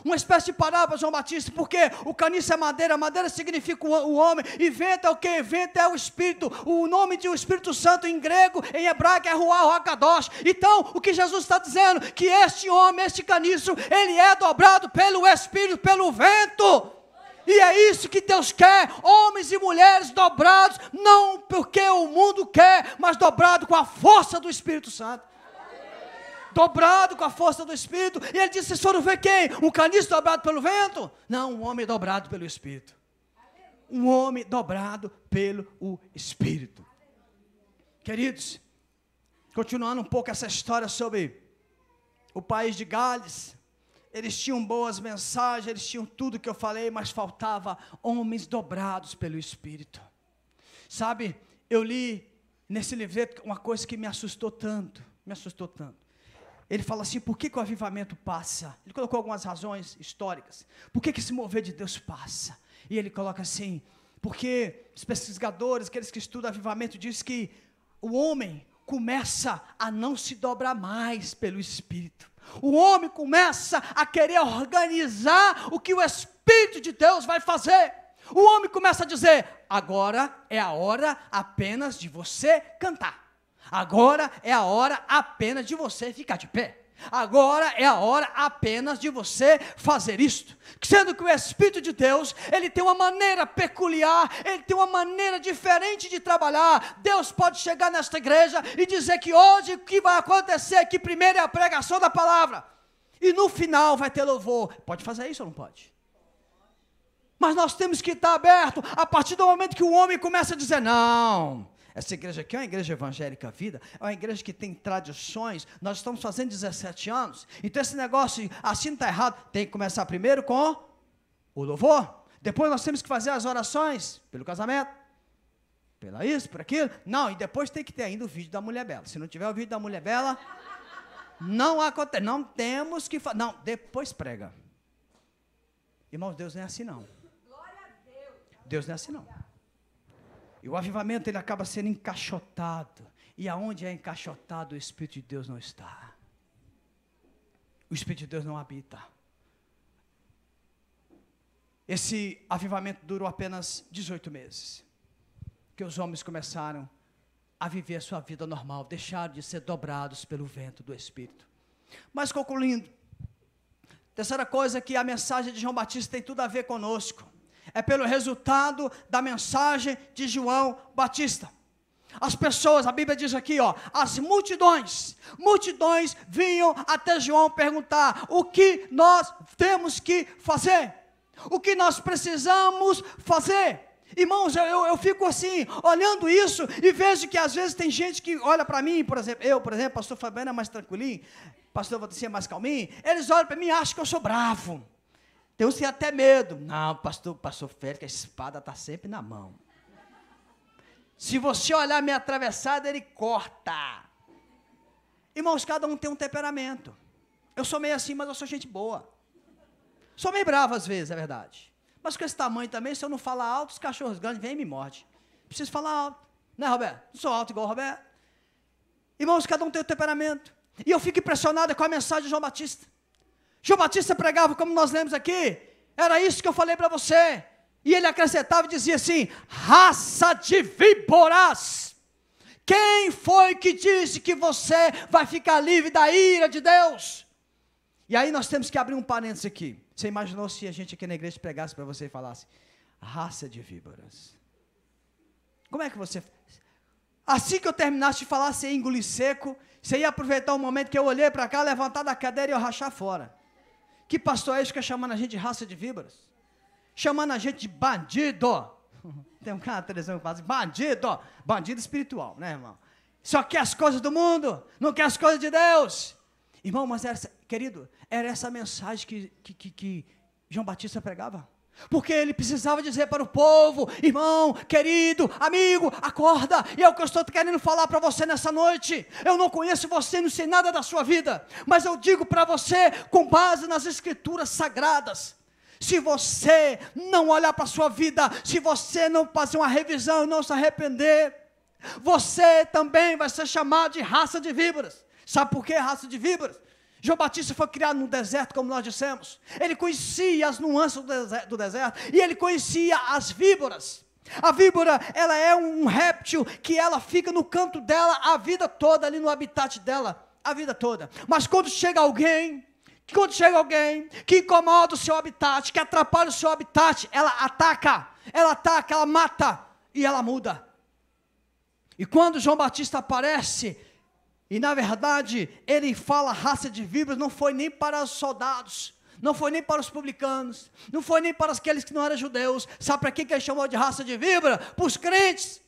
S1: Uma espécie de parábola, João Batista, porque o caniço é madeira, madeira significa o homem, e vento é o que? Vento é o Espírito, o nome de o Espírito Santo em grego, em hebraico é Ruach HaKadosh. Então, o que Jesus está dizendo? Que este homem, este caniço, ele é dobrado pelo Espírito, pelo vento. E é isso que Deus quer, homens e mulheres dobrados, não porque o mundo quer, mas dobrado com a força do Espírito Santo. Dobrado com a força do Espírito. E ele disse: vocês foram ver quem? Um caniço dobrado pelo vento? Não, um homem dobrado pelo Espírito. Um homem dobrado pelo Espírito. Queridos, continuando um pouco essa história sobre o país de Gales, eles tinham boas mensagens, eles tinham tudo que eu falei, mas faltava homens dobrados pelo Espírito. Sabe, eu li nesse livreto uma coisa que me assustou tanto. Ele fala assim: por que o avivamento passa? Ele colocou algumas razões históricas. Por que esse mover de Deus passa? E ele coloca assim: porque os pesquisadores, aqueles que estudam avivamento, dizem que o homem começa a não se dobrar mais pelo Espírito. O homem começa a querer organizar o que o Espírito de Deus vai fazer. O homem começa a dizer: agora é a hora apenas de você cantar. Agora é a hora apenas de você ficar de pé. Agora é a hora apenas de você fazer isto. Sendo que o Espírito de Deus, ele tem uma maneira peculiar, ele tem uma maneira diferente de trabalhar. Deus pode chegar nesta igreja e dizer que hoje o que vai acontecer aqui primeiro é a pregação da palavra. E no final vai ter louvor. Pode fazer isso ou não pode? Mas nós temos que estar aberto a partir do momento que o homem começa a dizer: não, essa igreja aqui é uma igreja evangélica vida, é uma igreja que tem tradições, nós estamos fazendo 17 anos, então esse negócio assim não está errado, tem que começar primeiro com o louvor, depois nós temos que fazer as orações pelo casamento, pela isso, por aquilo, não, e depois tem que ter ainda o vídeo da mulher bela. Se não tiver o vídeo da mulher bela, não acontece, não temos que fazer, não, depois prega. Irmãos, Deus não é assim não. Deus não é assim não. E o avivamento, ele acaba sendo encaixotado. E aonde é encaixotado, o Espírito de Deus não está. O Espírito de Deus não habita. Esse avivamento durou apenas 18 meses. Que os homens começaram a viver a sua vida normal, deixaram de ser dobrados pelo vento do Espírito. Mas concluindo, Terceira coisa que a mensagem de João Batista tem tudo a ver conosco. É pelo resultado da mensagem de João Batista. As pessoas, a Bíblia diz aqui, as multidões vinham até João perguntar: o que nós temos que fazer? O que nós precisamos fazer? Irmãos, eu fico assim, olhando isso, e vejo que às vezes tem gente que olha para mim, por exemplo, pastor Fabiano é mais tranquilinho, pastor Valdir é mais calminho, eles olham para mim e acham que eu sou bravo. Tem uns que têm até medo. Não, pastor Félix, a espada está sempre na mão. Se você olhar meio atravessado, ele corta. Irmãos, cada um tem um temperamento. Eu sou meio assim, mas eu sou gente boa. Sou meio bravo às vezes, é verdade. Mas com esse tamanho também, se eu não falar alto, os cachorros grandes vêm e me mordem. Preciso falar alto. Né, Roberto? Não sou alto igual o Roberto. Irmãos, cada um tem um temperamento. E eu fico impressionado com a mensagem de João Batista. João Batista pregava, como nós lemos aqui, era isso que eu falei para você. E ele acrescentava e dizia assim: raça de víboras, quem foi que disse que você vai ficar livre da ira de Deus? E aí nós temos que abrir um parênteses aqui. Você imaginou se a gente aqui na igreja pregasse para você e falasse: raça de víboras? Como é que você... Assim que eu terminasse de falar, você ia engolir seco, você ia aproveitar o momento que eu olhei para cá, levantar da cadeira e eu rachar fora. Que pastor é esse que é chamando a gente de raça de víboras? Chamando a gente de bandido. Tem um cara na televisão que fala assim: bandido. Bandido espiritual, né, irmão? Só quer as coisas do mundo, não quer as coisas de Deus. Irmão, mas querido, era essa mensagem que João Batista pregava. Porque ele precisava dizer para o povo: irmão, querido, amigo, acorda. E é o que eu estou querendo falar para você nessa noite. Eu não conheço você, não sei nada da sua vida, mas eu digo para você, com base nas escrituras sagradas: se você não olhar para a sua vida, se você não fazer uma revisão e não se arrepender, você também vai ser chamado de raça de víboras. Sabe por que raça de víboras? João Batista foi criado no deserto, como nós dissemos. Ele conhecia as nuances do deserto, e ele conhecia as víboras. A víbora, ela é um réptil que ela fica no canto dela a vida toda, ali no habitat dela, a vida toda. Mas quando chega alguém que incomoda o seu habitat, que atrapalha o seu habitat, ela ataca, ela mata e ela muda. E quando João Batista aparece, e na verdade ele fala raça de víboras, não foi nem para os soldados, não foi nem para os publicanos, não foi nem para aqueles que não eram judeus. Sabe para que ele chamou de raça de víbora? Para os crentes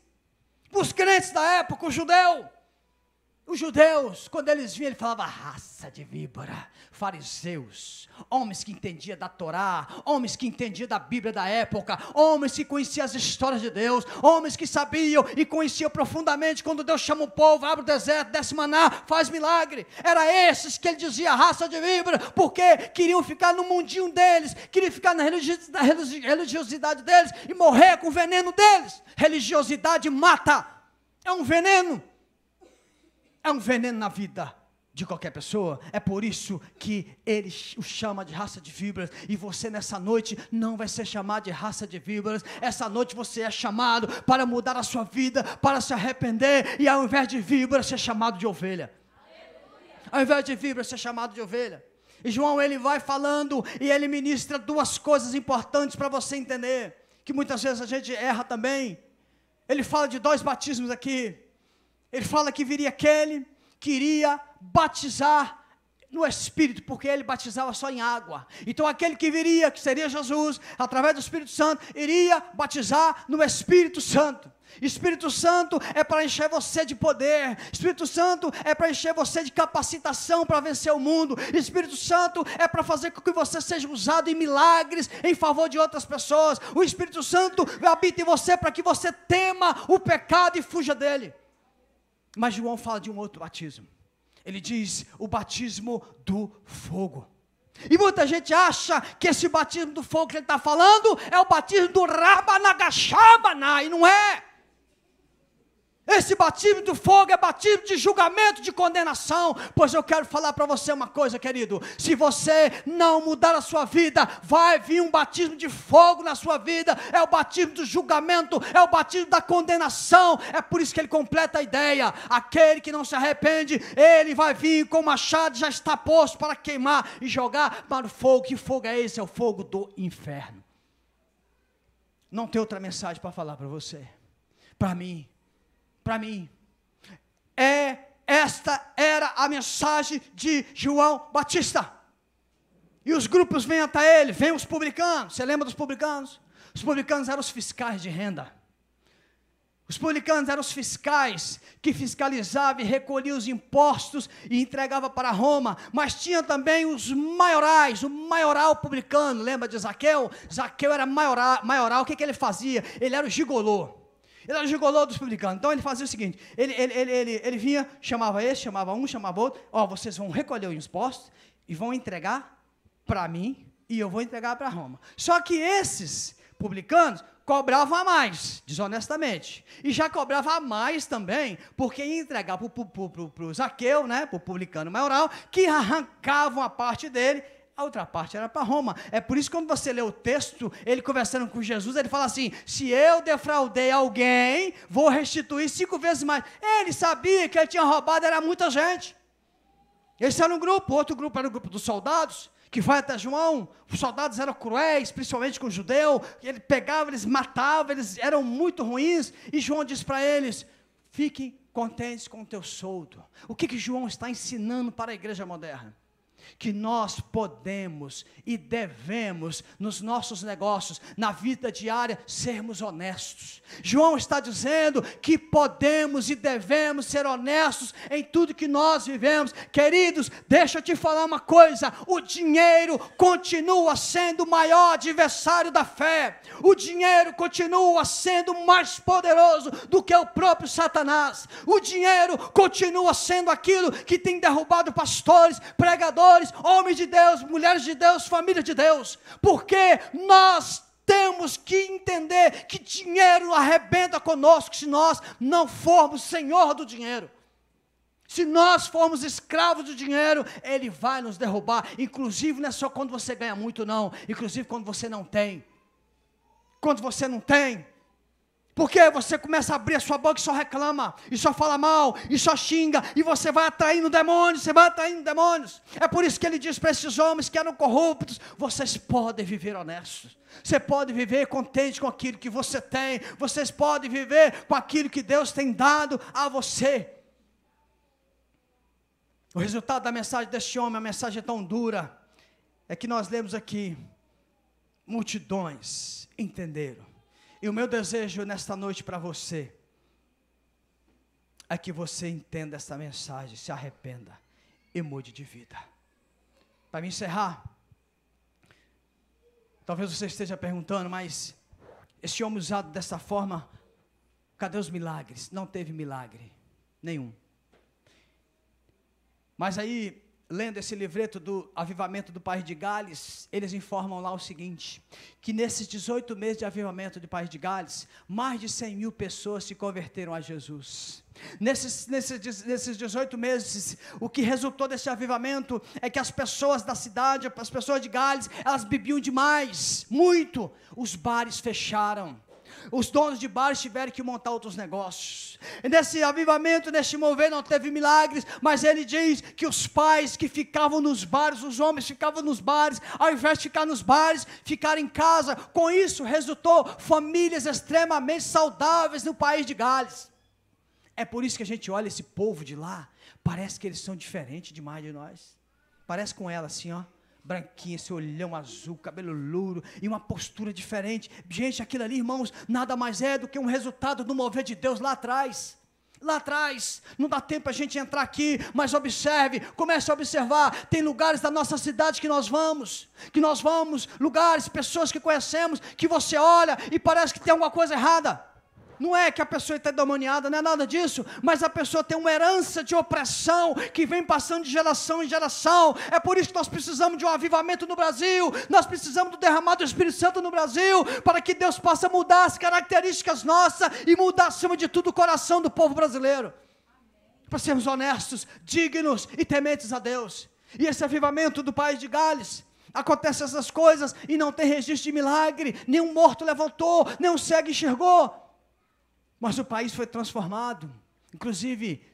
S1: da época, os judeus, quando eles viam, ele falava raça de víbora. Fariseus, homens que entendiam da Torá, homens que entendiam da Bíblia da época, homens que conheciam as histórias de Deus, homens que sabiam e conheciam profundamente quando Deus chama o povo, abre o deserto, desce maná, faz milagre. Era esses que ele dizia raça de víbora, porque queriam ficar no mundinho deles, queriam ficar na religiosidade deles e morrer com o veneno deles. Religiosidade mata, é um veneno na vida de qualquer pessoa. É por isso que ele o chama de raça de víboras. E você nessa noite não vai ser chamado de raça de víboras. Essa noite você é chamado para mudar a sua vida, para se arrepender, e ao invés de víbora ser chamado de ovelha. Ao invés de víbora ser chamado de ovelha. E João, ele vai falando e ele ministra duas coisas importantes para você entender, que muitas vezes a gente erra também. Ele fala de 2 batismos aqui. Ele fala que viria aquele que iria batizar no Espírito, porque ele batizava só em água. Então aquele que viria, que seria Jesus, através do Espírito Santo, iria batizar no Espírito Santo. Espírito Santo é para encher você de poder. Espírito Santo é para encher você de capacitação para vencer o mundo. Espírito Santo é para fazer com que você seja usado em milagres em favor de outras pessoas. O Espírito Santo habita em você para que você tema o pecado e fuja dele. Mas João fala de um outro batismo. Ele diz o batismo do fogo. E muita gente acha que esse batismo do fogo que ele está falando é o batismo do Rabanagachabana, e não é. Esse batismo do fogo é batismo de julgamento, de condenação. Pois eu quero falar para você uma coisa, querido. Se você não mudar a sua vida, vai vir um batismo de fogo na sua vida. É o batismo do julgamento, é o batismo da condenação. É por isso que ele completa a ideia. Aquele que não se arrepende, ele vai vir com o machado, já está posto para queimar e jogar para o fogo. Que fogo é esse? É o fogo do inferno. Não tem outra mensagem para falar para você. Para mim. Esta era a mensagem de João Batista. E os grupos vêm até ele, vêm os publicanos. Você lembra dos publicanos? Os publicanos eram os fiscais de renda. Os publicanos eram os fiscais que fiscalizavam e recolhiam os impostos e entregavam para Roma. Mas tinha também os maiorais, o maioral publicano. Lembra de Zaqueu? Zaqueu era maioral. O que ele fazia? Ele era o gigolô. Ele era o gigolô dos publicanos. Então ele fazia o seguinte, ele vinha, chamava esse, chamava um, chamava outro. Vocês vão recolher os impostos e vão entregar para mim e eu vou entregar para Roma. Só que esses publicanos cobravam a mais, desonestamente. E já cobrava a mais também, porque ia entregar para o Zaqueu, né, para o publicano maioral, que arrancavam a parte dele, a outra parte era para Roma. É por isso que quando você lê o texto, ele conversando com Jesus, ele fala assim, se eu defraudei alguém, vou restituir 5 vezes mais. Ele sabia que ele tinha roubado, era muita gente. Esse era um grupo, outro grupo era o grupo dos soldados, que vai até João. Os soldados eram cruéis, principalmente com o judeu, ele pegava, eles matavam, eles eram muito ruins, e João diz para eles, fiquem contentes com o teu soldo. O que João está ensinando para a igreja moderna? Que nós podemos e devemos, nos nossos negócios, na vida diária, sermos honestos. João está dizendo que podemos e devemos ser honestos em tudo que nós vivemos. Queridos, deixa eu te falar uma coisa, o dinheiro continua sendo o maior adversário da fé. O dinheiro continua sendo mais poderoso do que o próprio Satanás. O dinheiro continua sendo aquilo que tem derrubado pastores, pregadores, homens de Deus, mulheres de Deus, família de Deus, porque nós temos que entender que dinheiro arrebenta conosco se nós não formos senhor do dinheiro. Se nós formos escravos do dinheiro, ele vai nos derrubar, inclusive não é só quando você ganha muito não, inclusive quando você não tem. Quando você não tem, porque você começa a abrir a sua boca e só reclama, e só fala mal, e só xinga, e você vai atraindo demônios, É por isso que ele diz para esses homens que eram corruptos, vocês podem viver honestos, você pode viver contente com aquilo que você tem, vocês podem viver com aquilo que Deus tem dado a você. O resultado da mensagem deste homem, a mensagem tão dura, é que nós lemos aqui, multidões entenderam. E o meu desejo nesta noite para você, é que você entenda esta mensagem, se arrependa e mude de vida. Para me encerrar, talvez você esteja perguntando, mas esse homem usado dessa forma, cadê os milagres? Não teve milagre nenhum. Mas aí, lendo esse livreto do avivamento do País de Gales, eles informam lá o seguinte, que nesses 18 meses de avivamento do País de Gales, mais de 100 mil pessoas se converteram a Jesus. Nesses 18 meses, o que resultou desse avivamento é que as pessoas da cidade, as pessoas de Gales, elas bebiam demais, muito, os bares fecharam. Os donos de bares tiveram que montar outros negócios. E nesse avivamento, neste mover, não teve milagres, mas ele diz que os pais que ficavam nos bares, os homens ficavam nos bares, ao invés de ficar nos bares, ficaram em casa. Com isso, resultou famílias extremamente saudáveis no País de Gales. É por isso que a gente olha esse povo de lá, parece que eles são diferentes demais de nós. Parece com ela assim, ó. Branquinha, esse olhão azul, cabelo louro e uma postura diferente. Gente, aquilo ali, irmãos, nada mais é do que um resultado do mover de Deus lá atrás. Lá atrás, não dá tempo a gente entrar aqui, mas observe, comece a observar, tem lugares da nossa cidade que nós vamos, lugares, pessoas que conhecemos, que você olha e parece que tem alguma coisa errada. não é que a pessoa está endemoniada, não é nada disso, mas a pessoa tem uma herança de opressão que vem passando de geração em geração. É por isso que nós precisamos de um avivamento no Brasil, nós precisamos do derramado do Espírito Santo no Brasil, para que Deus possa mudar as características nossas e mudar, acima de tudo, o coração do povo brasileiro, para sermos honestos, dignos e tementes a Deus. E esse avivamento do país de Gales, acontece essas coisas e não tem registro de milagre, nenhum morto levantou, nenhum cego enxergou, mas o país foi transformado. Inclusive,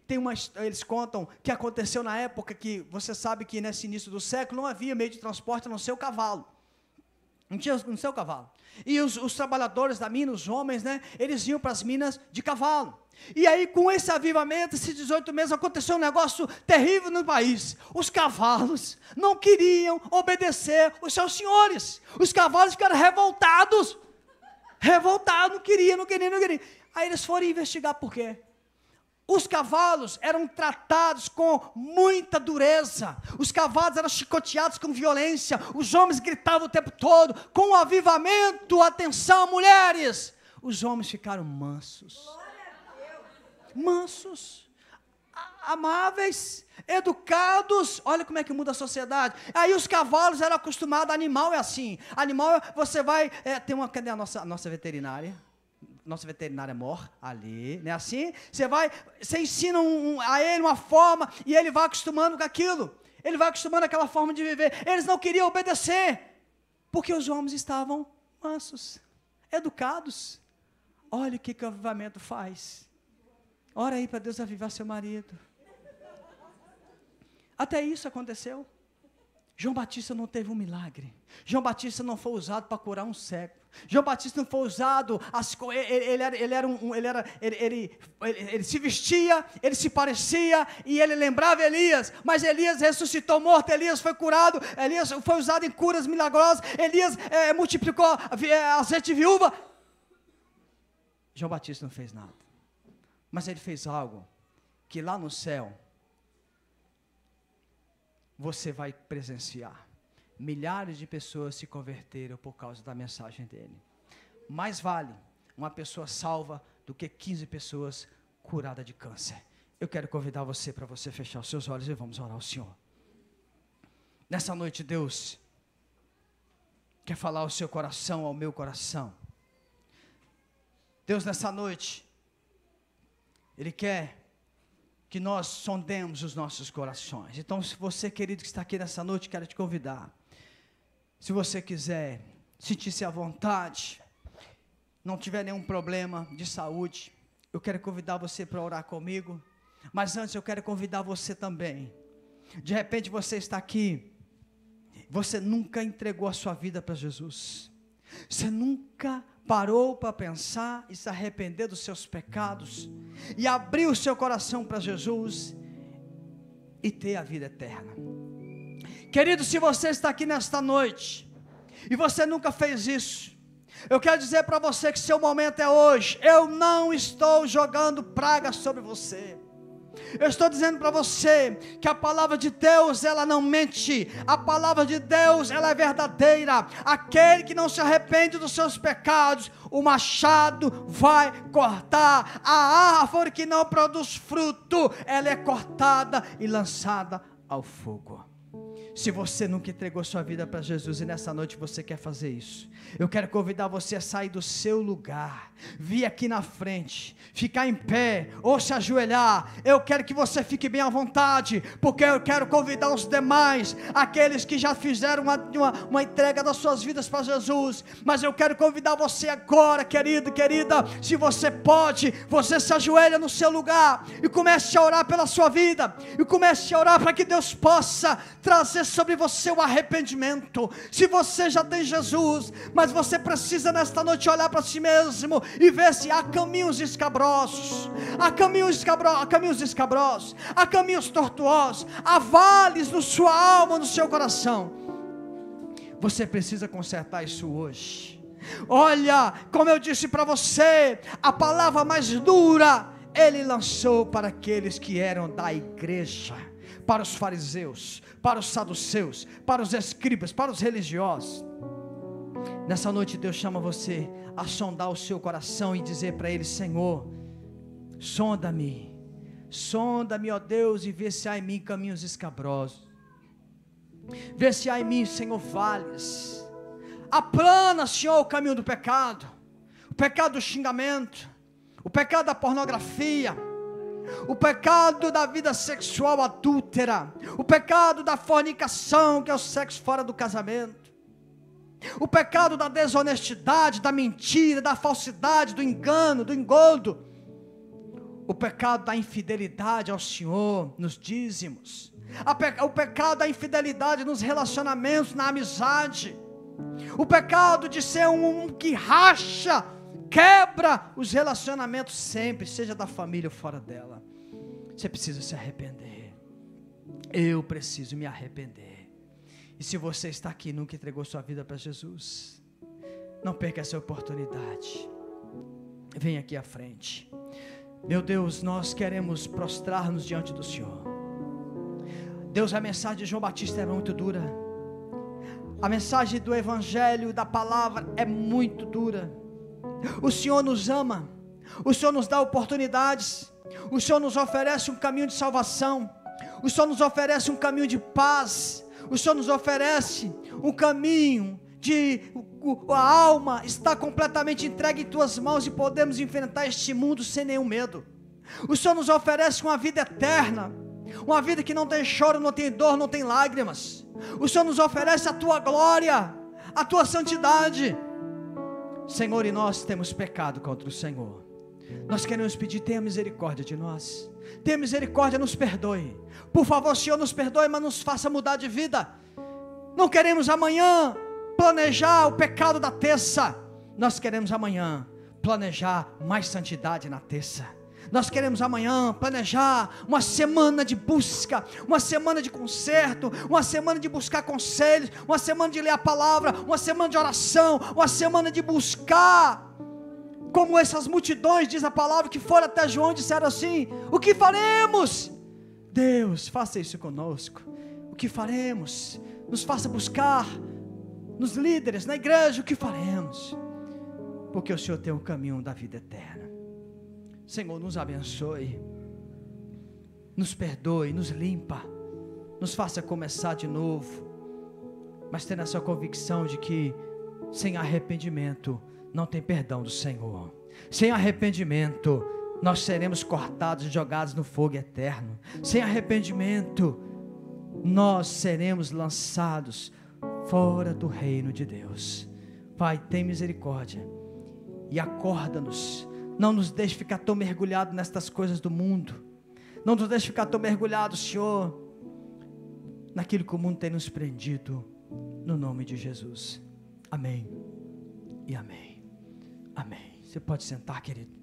S1: eles contam que aconteceu na época que, você sabe que nesse início do século, não havia meio de transporte a não ser o cavalo, não tinha no seu cavalo, e os trabalhadores da mina, os homens, né, eles iam para as minas de cavalo. E aí, com esse avivamento, esses 18 meses, aconteceu um negócio terrível no país. Os cavalos não queriam obedecer os seus senhores. Os cavalos ficaram revoltados, não queriam. Aí eles foram investigar por quê. Os cavalos eram tratados com muita dureza, os cavalos eram chicoteados com violência, os homens gritavam o tempo todo. Com o avivamento, atenção mulheres, os homens ficaram mansos, amáveis, educados. Olha como é que muda a sociedade. Aí os cavalos eram acostumados, animal é assim, animal você vai, cadê a nossa veterinária? Nossa veterinária mor ali, não é assim? Você ensina a ele uma forma, e ele vai acostumando com aquilo, ele vai acostumando aquela forma de viver. Eles não queriam obedecer, porque os homens estavam mansos, educados. Olha o que o avivamento faz. Ora aí para Deus avivar seu marido. Até isso aconteceu. João Batista não teve um milagre. João Batista não foi usado para curar um cego. João Batista não foi usado, ele se vestia, ele se parecia, e ele lembrava Elias, mas Elias ressuscitou morto, Elias foi curado, Elias foi usado em curas milagrosas, Elias multiplicou azeite de viúva. João Batista não fez nada, mas ele fez algo que lá no céu você vai presenciar. Milhares de pessoas se converteram por causa da mensagem dele. Mais vale uma pessoa salva do que 15 pessoas curadas de câncer. Eu quero convidar você para você fechar os seus olhos e vamos orar ao Senhor. Nessa noite, Deus quer falar ao seu coração, ao meu coração. Deus, nessa noite, Ele quer que nós sondemos os nossos corações. Então, se você, querido, que está aqui nessa noite, quero te convidar. Se você quiser sentir-se à vontade, não tiver nenhum problema de saúde, eu quero convidar você para orar comigo. Mas antes eu quero convidar você também. De repente você está aqui, você nunca entregou a sua vida para Jesus. Você nunca parou para pensar e se arrepender dos seus pecados e abrir o seu coração para Jesus e ter a vida eterna. Querido, se você está aqui nesta noite e você nunca fez isso, eu quero dizer para você que seu momento é hoje. Eu não estou jogando praga sobre você. Eu estou dizendo para você que a palavra de Deus, ela não mente. A palavra de Deus, ela é verdadeira. Aquele que não se arrepende dos seus pecados, o machado vai cortar. A árvore que não produz fruto, ela é cortada e lançada ao fogo. Se você nunca entregou sua vida para Jesus e nessa noite você quer fazer isso, eu quero convidar você a sair do seu lugar, vir aqui na frente, ficar em pé ou se ajoelhar. Eu quero que você fique bem à vontade, porque eu quero convidar os demais, aqueles que já fizeram uma entrega das suas vidas para Jesus. Mas eu quero convidar você agora, querido, querida, se você pode, você se ajoelha no seu lugar e comece a orar pela sua vida, e comece a orar para que Deus possa trazer sobre você o arrependimento. Se você já tem Jesus, mas você precisa nesta noite olhar para si mesmo e ver se há caminhos escabrosos, há caminhos escabrosos, há caminhos tortuosos, há vales na sua alma, no seu coração. Você precisa consertar isso hoje. Olha, como eu disse para você, a palavra mais dura Ele lançou para aqueles que eram da igreja, para os fariseus, para os saduceus, para os escribas, para os religiosos. Nessa noite Deus chama você a sondar o seu coração e dizer para Ele: Senhor, sonda-me, ó Deus, e vê se há em mim caminhos escabrosos, vê se há em mim, Senhor, vales. Aplana, Senhor, o caminho do pecado, o pecado do xingamento, o pecado da pornografia, o pecado da vida sexual adúltera, o pecado da fornicação, que é o sexo fora do casamento, o pecado da desonestidade, da mentira, da falsidade, do engano, do engodo, o pecado da infidelidade ao Senhor nos dízimos, o pecado da infidelidade nos relacionamentos, na amizade, o pecado de ser um que racha, quebra os relacionamentos sempre, seja da família ou fora dela. Você precisa se arrepender. Eu preciso me arrepender. E se você está aqui e nunca entregou sua vida para Jesus, não perca essa oportunidade. Vem aqui à frente. Meu Deus, nós queremos prostrar-nos diante do Senhor. Deus, a mensagem de João Batista é muito dura. A mensagem do Evangelho, da palavra, é muito dura. O Senhor nos ama, o Senhor nos dá oportunidades, o Senhor nos oferece um caminho de salvação, o Senhor nos oferece um caminho de paz, o Senhor nos oferece um caminho de a alma está completamente entregue em tuas mãos e podemos enfrentar este mundo sem nenhum medo. O Senhor nos oferece uma vida eterna, uma vida que não tem choro, não tem dor, não tem lágrimas. O Senhor nos oferece a tua glória, a tua santidade. Senhor, e nós temos pecado contra o Senhor. Nós queremos pedir: tenha misericórdia de nós, tenha misericórdia, nos perdoe. Por favor, Senhor, nos perdoe, mas nos faça mudar de vida. Não queremos amanhã planejar o pecado da terça. Nós queremos amanhã planejar mais santidade na terça. Nós queremos amanhã planejar uma semana de busca, uma semana de conserto, uma semana de buscar conselhos, uma semana de ler a palavra, uma semana de oração, uma semana de buscar, como essas multidões, diz a palavra, que foram até João e disseram assim: o que faremos? Deus, faça isso conosco. O que faremos? Nos faça buscar nos líderes, na igreja, o que faremos? Porque o Senhor tem o caminho da vida eterna. Senhor, nos abençoe, nos perdoe, nos limpa, nos faça começar de novo, mas tendo essa convicção de que sem arrependimento não tem perdão do Senhor. Sem arrependimento nós seremos cortados e jogados no fogo eterno. Sem arrependimento nós seremos lançados fora do reino de Deus. Pai, tem misericórdia e acorda-nos. Não nos deixe ficar tão mergulhado nestas coisas do mundo. Não nos deixe ficar tão mergulhado, Senhor, naquilo que o mundo tem nos prendido. No nome de Jesus. Amém e amém. Amém. Você pode sentar, querido.